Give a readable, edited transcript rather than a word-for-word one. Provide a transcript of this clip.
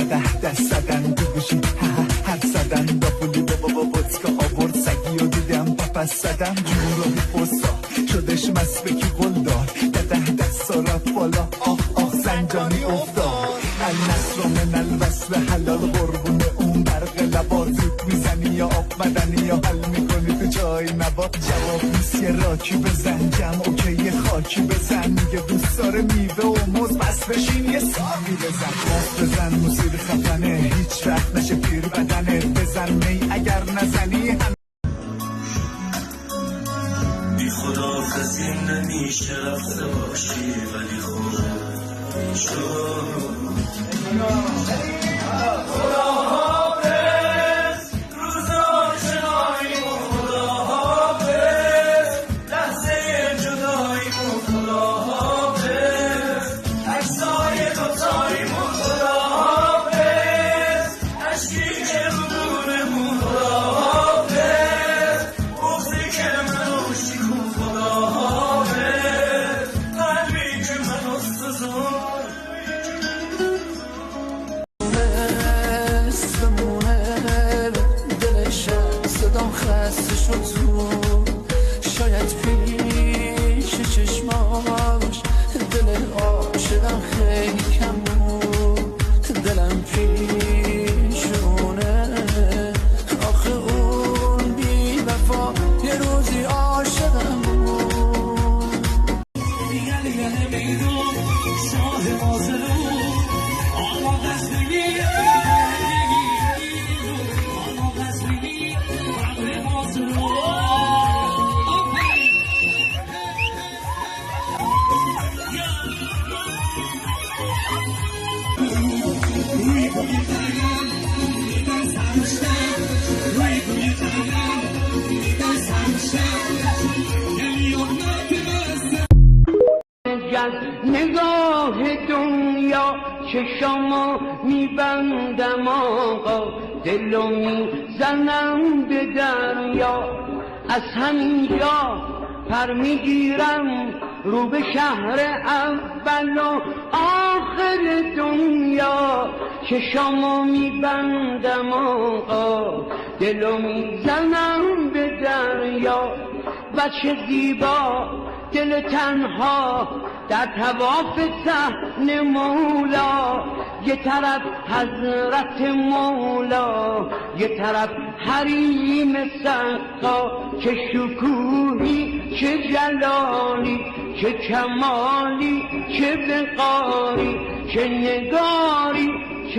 دست زدن تو گوشی حرف زدن با پولی بابا بسکا آورد سگی و دیدم پس زدم جون رو پستا شدش مسبکی قل دار دست رفت بالا آخ زنجانی افتاد النصر من الوصل حلال قربون اون برق لبا زود میزنی یا آب مدنی یا حل میکنی تو جای نبا جواب نیست یه راکی بزن جمع اوکی خاکی بزن میگه دوست داره میوه و موز بس بشین یه ساقی بزن موز بزن موسیقی خفنه هیچ وقت نشه پیر بدنه بزن می اگر نزنی هم بی خدا کسی نمیشه رفته باشی ولی خدا شد خدا حافظ روزا شنایی و خدا حافظ لحظه جدایی و خدا حافظ عکسای دوتایی و خدا حافظ عشقی که بدونمون خدا حافظ بغضی که منو شکون خدا حافظ قلبی که منو سزون خسته شد تو شاید پیش چشماش دل عاشقم خیلی کم بود دلم پیشونه آخه اون بی وفا یه روزی عاشقم بود دیگه نمیدون شاه مازلون آقا قصدگی نگاه دنیا چشامو میبندم آقا دلو میزنم به دریا از همینجا پر میگیرم رو به شهر اول و آخر دنیا چشامو میبندم آقا دلو میزنم به دریا بچه زیبا دل تنها در طواف صحن مولا یه طرف حضرت مولا یه طرف حریم سقا چه شکوهی چه جلالی چه کمالی چه وقاری چه نگاری